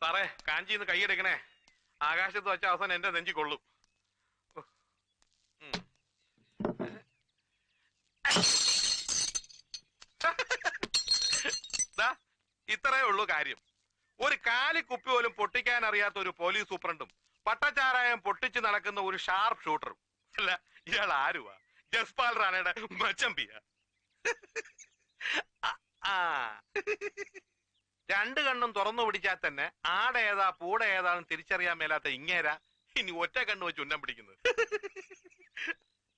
സാറേ കാഞ്ചിന്ന് കൈയെടുക്കണേ. ആകാശത്ത് വെച്ച അവസാനം എന്റെ നെഞ്ചി കൊള്ളും. ഇത്രയേ ഉള്ളൂ കാര്യം. ഒരു കാലി കുപ്പി പോലും പൊട്ടിക്കാൻ അറിയാത്ത ഒരു പോലീസ് സൂപ്രണ്ടും പട്ടച്ചാരായം പൊട്ടിച്ച് നടക്കുന്ന ഒരു ഷാർപ്പ് ഷൂട്ടറും. അല്ല, ഇയാൾ ആരുവാ? ജസ്പാൽ റാണയുടെ മച്ചമ്പിയ. രണ്ടു കണ്ണും തുറന്നു പിടിച്ചാൽ തന്നെ ആടേതാ പൂട ഏതാണെന്ന് തിരിച്ചറിയാൻ മേലാത്ത ഇങ്ങേരാ ഇനി ഒറ്റ കണ്ണു വെച്ച് ഉന്നം പിടിക്കുന്നത്.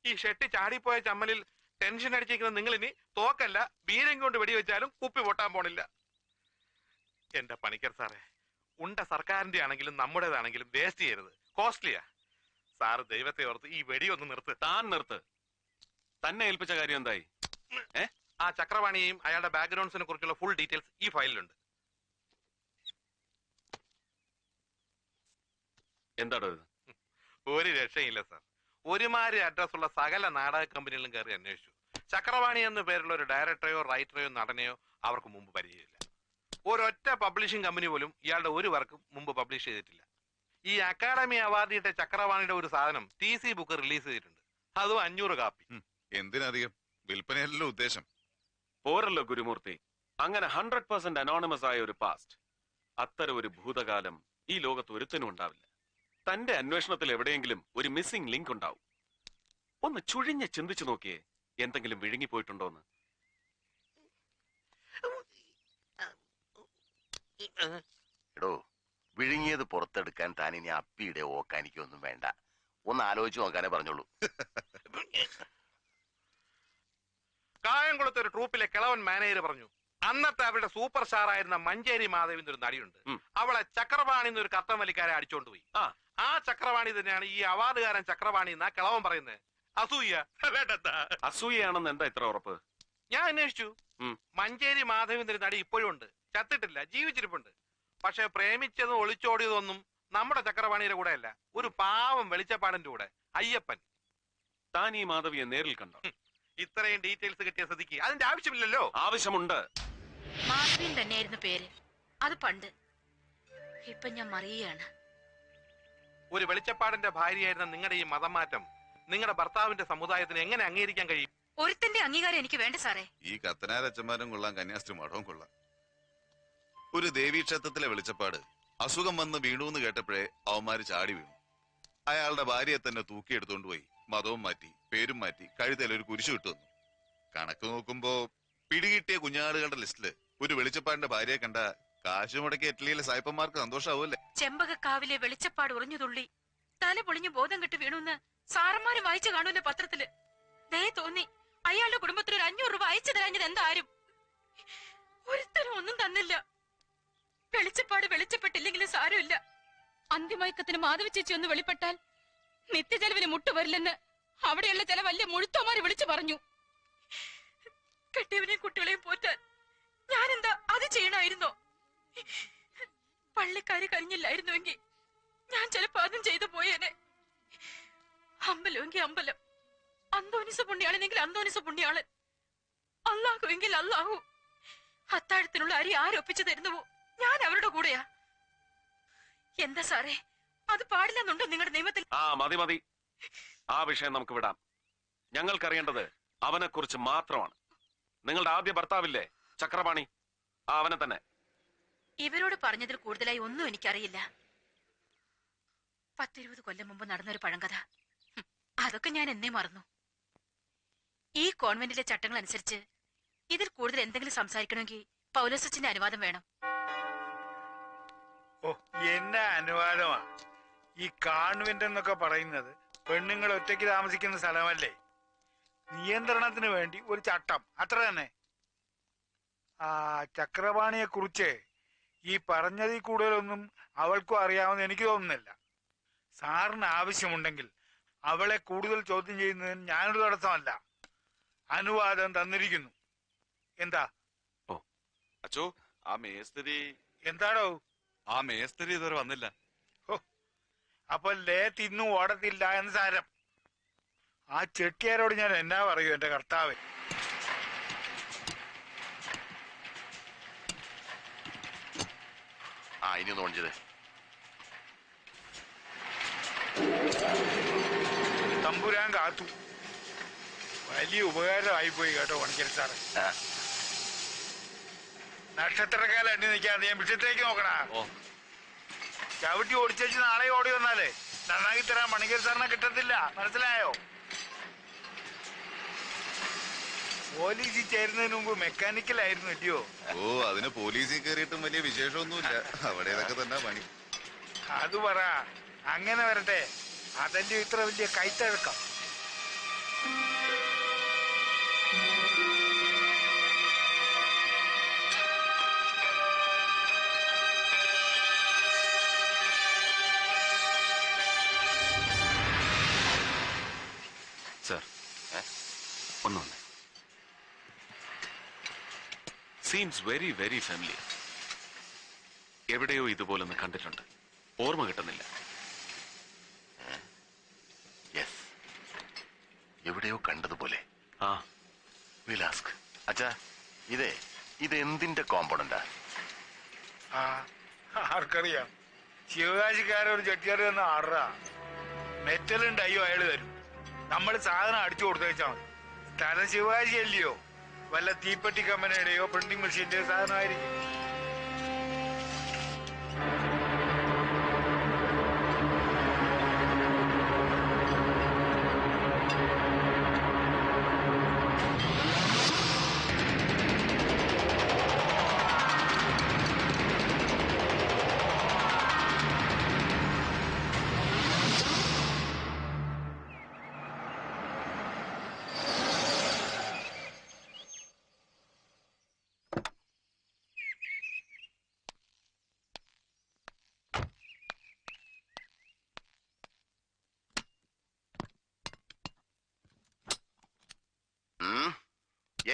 ഈ ഷെട്ടി ചാടിപ്പോയ ചമ്മലിൽ ടെൻഷൻ അടിച്ചിരിക്കുന്ന നിങ്ങൾ ഇനി തോക്കല്ല വീരം കൊണ്ട് വെടിവെച്ചാലും കുപ്പി പൊട്ടാൻ പോണില്ല. എന്റെ പണിക്കർ സാറേ, ഉണ്ട സർക്കാരിന്റെ ആണെങ്കിലും നമ്മുടേതാണെങ്കിലും വേസ്റ്റ് ചെയ്യരുത്. കോസ്റ്റ്ലിയാ. സാറ് ദൈവത്തെ ഓർത്ത് ഈ വെടി ഒന്ന് നിർത്ത്. താൻ നിർത്ത്. തന്നെ ഏൽപ്പിച്ച കാര്യം എന്തായി? ആ ചക്രവാണിയെയും അയാളുടെ ബാക്ക്ഗ്രൗണ്ട്സിനെ കുറിച്ചുള്ള ഫുൾ ഡീറ്റെയിൽസ് ഈ ഫയലിലുണ്ട്. എന്താണോ ഇത്? ഒരു രക്ഷയില്ല സാർ. ഒരുമാതിരി അഡ്രസ് ഉള്ള സകല നാടക കമ്പനികളും കയറി അന്വേഷിച്ചു. ചക്രവാണി എന്ന പേരുള്ള ഒരു ഡയറക്ടറെയോ റൈറ്ററെയോ നടനെയോ അവർക്ക് മുമ്പ് പരിചയമില്ല. ഒരൊറ്റ പബ്ലിഷിംഗ് കമ്പനി പോലും ഇയാളുടെ ഒരു വർക്കും മുമ്പ് പബ്ലിഷ് ചെയ്തിട്ടില്ല. ഈ അക്കാഡമി അവാർഡ് കിട്ടിയ ചക്രവാണിയുടെ ഒരു സാധനം TC ബുക്ക് റിലീസ് ചെയ്തിട്ടുണ്ട്. അതും 500 കാപ്പി. എന്തിനധികം? വിൽപ്പനയല്ലോ ഉദ്ദേശം. പോരല്ലോ ഗുരുമൂർത്തി. അങ്ങനെ 100% അനോണിമസ് ആയ ഒരു പാസ്റ്റ്, അത്തരം ഒരു ഭൂതകാലം ഈ ലോകത്ത് ഒരുത്തനും ഉണ്ടാവില്ല. തന്റെ അന്വേഷണത്തിൽ എവിടെയെങ്കിലും ഒരു മിസ്സിംഗ് ലിങ്ക് ഉണ്ടാവും. ഒന്ന് ചുഴിഞ്ഞ് ചിന്തിച്ചു നോക്കിയേ, എന്തെങ്കിലും വിഴുങ്ങിപ്പോയിട്ടുണ്ടോന്ന്. എടോ, വിഴുങ്ങിയത് പുറത്തെടുക്കാൻ താൻ ഇനി അപ്പിയുടെ ഓക്കാനിക്കൊന്നും വേണ്ട. ഒന്ന് ആലോചിച്ച് നോക്കാനേ പറഞ്ഞോളൂ. കായംകുളത്ത് ഒരു ട്രൂപ്പിലെ കിളവൻ മാനേജർ പറഞ്ഞു, അന്നത്തെ അവരുടെ സൂപ്പർ സ്റ്റാർ ആയിരുന്ന മഞ്ചേരി മാധവി എന്നൊരു നടിയുണ്ട്. അവളെ ചക്രവാണി എന്നൊരു കർത്തം വലിക്കാരെ അടിച്ചോണ്ടുപോയി. ആ ചക്രവാണി തന്നെയാണ് ഈ അവാർഡുകാരൻ ചക്രവാണി എന്നാ കിളവൻ പറയുന്നത്. അസൂയ. അസൂയാണെന്ന് എന്താ ഇത്ര ഉറപ്പ്? ഞാൻ അന്വേഷിച്ചു. മഞ്ചേരി മാധവി എന്നൊരു നടി ഇപ്പോഴും ഉണ്ട്. ചത്തിട്ടില്ല, ജീവിച്ചിരിപ്പുണ്ട്. പക്ഷെ പ്രേമിച്ചതും ഒളിച്ചോടിയതൊന്നും നമ്മുടെ ചക്രവാണിയുടെ കൂടെ അല്ല, ഒരു പാവം വെളിച്ചപ്പാടന്റെ കൂടെ, അയ്യപ്പൻ. താൻ ഈ മാധവിയെ നേരിൽ കണ്ടോ? ഇത്രയും ഡീറ്റെയിൽസ് കിട്ടിയ സ്ഥിതിക്ക് അതിന്റെ ആവശ്യമില്ലല്ലോ. ആവശ്യമുണ്ട്. മാധവിൻ തന്നെയായിരുന്നു പേര്. അത് പണ്ട്. ഇപ്പൊ ഞാൻ മറിയാണ്. ഒരു വെളിച്ചപ്പാടന്റെ ഭാര്യയായിരുന്ന നിങ്ങളുടെ ഈ മതം മാറ്റം നിങ്ങളുടെ ഭർത്താവിന്റെ സമുദായത്തിന് എങ്ങനെ അംഗീകരിക്കാൻ കഴിയും? ഒരുത്തന്റെ അംഗീകാരം എനിക്ക് വേണ്ട സാറേ. ഈ കത്തനാരച്ചന്മാരും കൊള്ളാം, കന്യാസ്ത്രീ മഠവും കൊള്ളാം. ഒരു ദേവീക്ഷേത്രത്തിലെ വെളിച്ചപ്പാട് അസുഖം വന്ന് വീണൂന്ന് കേട്ടപ്പോഴേ അവന്മാര് ചാടി വീണു. അയാളുടെ ഭാര്യയെ തന്നെ തൂക്കിയെടുത്തോണ്ട് പോയി മതവും മാറ്റി പേരും മാറ്റി കഴുത്തിൽ ഒരു കുരിശു ഇട്ടു വന്നു. കണക്ക് നോക്കുമ്പോ പിടികിട്ടിയ കുഞ്ഞാടുകളുടെ ലിസ്റ്റില് ഒരു വെളിച്ചപ്പാടിന്റെ ഭാര്യയെ കണ്ട കാശു മുടക്കി ഇറ്റലിയിലെ സായിപ്പന്മാർക്ക് സന്തോഷാവൂല്ലേ? ചെമ്പകക്കാവിലെ വെളിച്ചപ്പാട് ഉറഞ്ഞു തുള്ളി തല പൊളിഞ്ഞു ബോധം കെട്ട് വീണുന്ന് സാറന്മാര് വായിച്ചു കാണൂല്ലേ പത്രത്തില്. ദേ തോന്നി അയാളുടെ കുടുംബത്തിൽ ഒരു 500 രൂപ അയച്ചു തരാഞ്ഞത് എന്താരും. ഒരുത്തരും ഒന്നും തന്നില്ല. വെളിച്ചപ്പാട് വെളിച്ചപ്പെട്ടില്ലെങ്കിലും സാരമില്ല. അന്തിമയക്കത്തിന് മാധവി ചേച്ചി ഒന്ന് വെളിപ്പെട്ടാൽ നിത്യചെലവിന് മുട്ടുവരില്ലെന്ന് അവിടെയുള്ള ചില വലിയ മുഴുത്തോമാര് വിളിച്ചു പറഞ്ഞു. കെട്ടിയവനെയും കുട്ടികളെയും പോറ്റാൻ ഞാനെന്താ അത് ചെയ്യണമായിരുന്നോ? പള്ളിക്കാര് കരിഞ്ഞില്ലായിരുന്നുവെങ്കിൽ ഞാൻ ചിലപ്പോ അതും ചെയ്തു പോയേനെ. അമ്പലമെങ്കിൽ അമ്പലം, അന്തോനിസ പുണ്യാളനെങ്കിൽ അന്തോനിസ പുണ്യാളൻ, അല്ലാഹുവെങ്കിൽ അല്ലാഹു. അത്താഴത്തിനുള്ള അരി ആരൊപ്പിച്ചു തരുന്നുവോ ഞാൻ അവരുടെ കൂടെയാ. എന്താ സാറേ, അത് പാടില്ലെന്നുണ്ടോ നിങ്ങളുടെ നിയമത്തിൽ? മതി മതി, ആ വിഷയം നമുക്ക് വിടാം. ഞങ്ങൾക്കറിയേണ്ടത് അവനെ കുറിച്ച് മാത്രമാണ്. നിങ്ങളുടെ ആദ്യ ഭർത്താവില്ലേ ചക്രപാണി, അവനെ തന്നെ. ഇവരോട് പറഞ്ഞതിൽ കൂടുതലായി ഒന്നും എനിക്കറിയില്ല. 10-20 കൊല്ലം മുമ്പ് നടന്നൊരു പഴങ്കഥ, അതൊക്കെ ഞാൻ എന്നേ മറന്നു. ഈ കോൺവെന്റിലെ ചട്ടങ്ങൾ അനുസരിച്ച് ഇതിൽ കൂടുതൽ എന്തെങ്കിലും സംസാരിക്കണമെങ്കിൽ പൗലോസച്ചന്റെ അനുവാദം വേണം. ഓ, എന്റെ അനുവാദമാ. ഈ കോൺവെന്റ് എന്നൊക്കെ പറയുന്നത് പെണ്ണുങ്ങൾ ഒറ്റയ്ക്ക് താമസിക്കുന്ന സ്ഥലമല്ലേ? നിയന്ത്രണത്തിന് വേണ്ടി ഒരു ചട്ടം, അത്ര തന്നെ. ആ ചക്രപാണിയെ കുറിച്ച് ഈ പറഞ്ഞതിൽ കൂടുതലൊന്നും അവൾക്കും അറിയാമെന്ന് എനിക്ക് തോന്നുന്നില്ല. സാറിന് ആവശ്യമുണ്ടെങ്കിൽ അവളെ കൂടുതൽ ചോദ്യം ചെയ്യുന്നതിന് ഞാനൊരു തടസ്സമല്ല. അനുവാദം തന്നിരിക്കുന്നു. എന്താ? ഓ അച്ചോ, ആ മേസ്തിരി എന്താടോ? ആ മേസ്തിരി ഇതുവരെ വന്നില്ല. അപ്പൊ ലേ തിന്നു ഓടത്തില്ല എന്ന് സാരം. ആ ചെട്ടിയാരോട് ഞാൻ എന്നാ പറയൂ എന്റെ കർത്താവ്. ഇനി ഒന്ന് ഓണിച്ചത്. തമ്പുരാൻ കാത്തു. വലിയ ഉപകാരമായിപ്പോയി കേട്ടോ പണിക്കർ സാറ്. നക്ഷത്രക്കാലം എണ്ണി നിൽക്കാതെ ഞാൻ വിഷയത്തേക്ക് നോക്കണ. ചവിട്ടി ഓടിച്ചു നാളെ ഓടി വന്നാലേ നന്നാക്കി തരാൻ പണിക്കർ സാറിനെ കിട്ടത്തില്ല, മനസ്സിലായോ? പോലീസിൽ ചേരുന്നതിന് മുമ്പ് മെക്കാനിക്കലായിരുന്നു ഇല്ലയോ? ഓ, അതിന് പോലീസിൽ കയറിയിട്ടും വലിയ വിശേഷമൊന്നുമില്ല. അവിടെ ഇതൊക്കെ തന്നെ പണി. അത് പറ, അങ്ങനെ വരട്ടെ. അതല്ലേ ഇത്ര വലിയ കൈത്തഴക്കം. സർ, ഒന്ന് സീംസ് വെരി വെരി ഫാമിലിയർ. എവിടെയോ ഇതുപോലൊന്ന് കണ്ടിട്ടുണ്ട്, ഓർമ്മ കിട്ടുന്നില്ല. എവിടെയോ കണ്ടതുപോലെ. ആ, വിലാസ്ക് അച്ഛാ, ഇത് എന്തിന്റെ കോമ്പൗണ്ടാ? ആർക്കറിയാം. ശിവകാശിക്കാരൻ ഒരു ചെട്ടിയാർ വന്ന് ആടുക. മെറ്റലുണ്ട്, അയ്യോ അയാൾ തരും. നമ്മൾ സാധനം അടിച്ചു കൊടുത്തേച്ചാൽ മതി. സ്ഥലം ശിവകാശി അല്ലയോ? വല്ല തീപ്പെട്ടി കമ്പനിയുടെയോ പ്രിന്റിംഗ് മെഷീന്റെയോ സാധനമായിരിക്കും.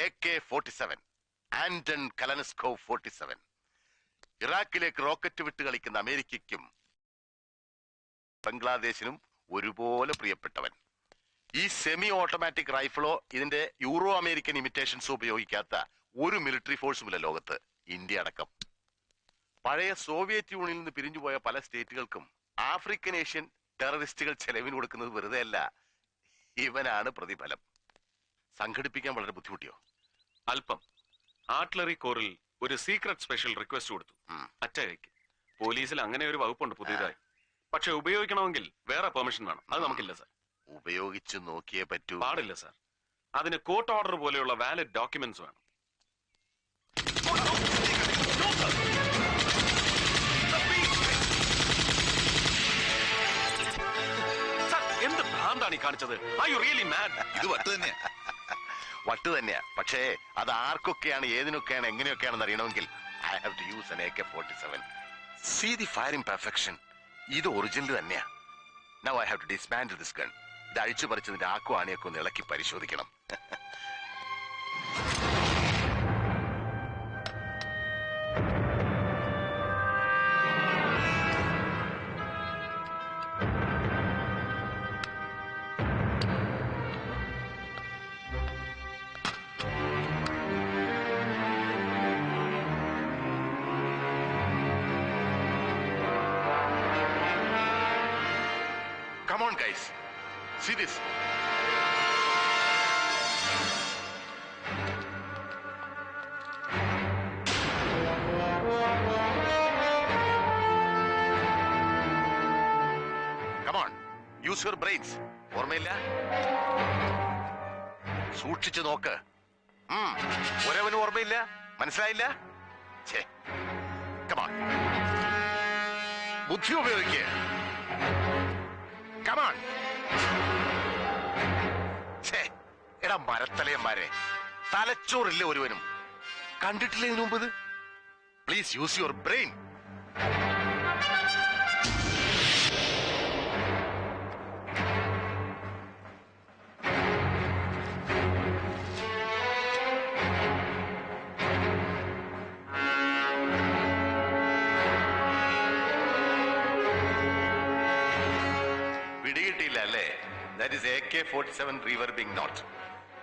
AK-47 Anton Kalashnikov 47. ഇറാഖിലേക്ക് റോക്കറ്റ് വിട്ട് കളിക്കുന്ന അമേരിക്കയ്ക്കും ബംഗ്ലാദേശിനും ഒരുപോലെ പ്രിയപ്പെട്ടവൻ. ഈ സെമി ഓട്ടോമാറ്റിക് റൈഫിളോ ഇതിന്റെ യൂറോ അമേരിക്കൻ ഇമിറ്റേഷൻസോ ഉപയോഗിക്കാത്ത ഒരു മിലിറ്ററി ഫോഴ്സുമില്ല ലോകത്ത്, ഇന്ത്യ അടക്കം. പഴയ സോവിയറ്റ് യൂണിയനിൽ നിന്ന് പിരിഞ്ഞുപോയ പല സ്റ്റേറ്റുകൾക്കും ആഫ്രിക്കൻ ഏഷ്യൻ ടെററിസ്റ്റുകൾ ചെലവിന് കൊടുക്കുന്നത് വെറുതെ അല്ല, ഇവനാണ് പ്രതിഫലം. സംഘടിപ്പിക്കാൻ വളരെ ബുദ്ധിമുട്ടിയോ? അല്പം. ആർട്ടിലറി കോറിൽ ഒരു സീക്രട്ട് സ്പെഷ്യൽ റിക്വസ്റ്റ് കൊടുത്തു. അറ്റാക്ക് പോലീസിൽ അങ്ങനെ ഒരു വകുപ്പുണ്ട് പുതിയതായി. പക്ഷെ ഉപയോഗിക്കണമെങ്കിൽ വേറെ പെർമിഷൻ വേണം. അത് നമുക്കില്ല സാർ. ഉപയോഗിച്ച് നോക്കിയേ പറ്റൂ. പാടില്ല സാർ. അതിന് കോർട്ട് ഓർഡർ പോലെയുള്ള വാലിഡ് ഡോക്യുമെന്റ്സ് വേണം. എന്ത് ഭ്രാന്താണ് ഈ കാണിച്ചത്? Are you really mad? ഇത് വട്ട് തന്നെയാ. വട്ട് തന്നെയാ. പക്ഷേ അത് ആർക്കൊക്കെയാണ്, ഏതിനൊക്കെയാണ്, എങ്ങനെയൊക്കെയാണെന്ന് അറിയണമെങ്കിൽ I have to use an AK-47. See the firing perfection. ഇത് ഒറിജിനൽ തന്നെയാ. Now I have to dismantle this gun. ഇത് അഴിച്ചു പറിച്ചതിന്റെ ആക്കോ ആണിയൊക്കെ ഒന്ന് ഇളക്കി പരിശോധിക്കണം. Come on, guys. See this. Come on. Use your brains. ഓർമ്മയില്ല? സൂക്ഷിച്ചു നോക്ക്. ഒരവനും ഓർമ്മയില്ല? മനസ്സിലായില്ല? Come on. ബുദ്ധി ഉപയോഗിക്കുക. Come on. എടാ മരത്തലയന്മാരെ, തലച്ചോറില്ല ഒരുവനും. കണ്ടിട്ടില്ല ഇതിനു മുമ്പ്? Please use your brain. പിടികിട്ടിയില്ല അല്ലേ? That is AK-47 reverbing knot.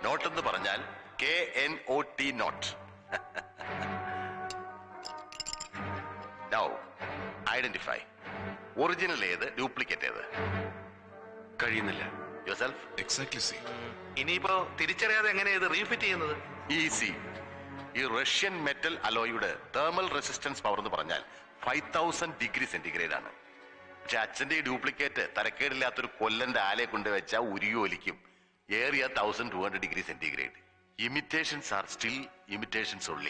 Knot എന്ന് പറഞ്ഞാൽ KNOT knot. Now identify original ഏത്, ഡ്യൂപ്ലിക്കേറ്റ് ഏത്? കഴിയുന്നില്ല. യുവർസെൽഫ്? Exactly see. ഇനിയിപ്പോ തിരിച്ചറിയാതെ എങ്ങനെയാ ഇത് റീഫിറ്റ് ചെയ്യുന്നത്? ഈസി. ഈ റഷ്യൻ മെറ്റൽ അലോയുടെ തേർമൽ റെസിസ്റ്റൻസ് പവർ എന്ന് പറഞ്ഞാൽ 5000 ഡിഗ്രി സെന്റിഗ്രേഡ് ആണ്. പക്ഷെ അച്ഛന്റെ ഈ ഡ്യൂപ്ലിക്കേറ്റ് തരക്കേടില്ലാത്തൊരു കൊല്ലന്റെ ആലയെ കൊണ്ടുവച്ചാൽ ഉരുകി ഏറിയ 1200 degree centigrade. Imitations are still imitations only.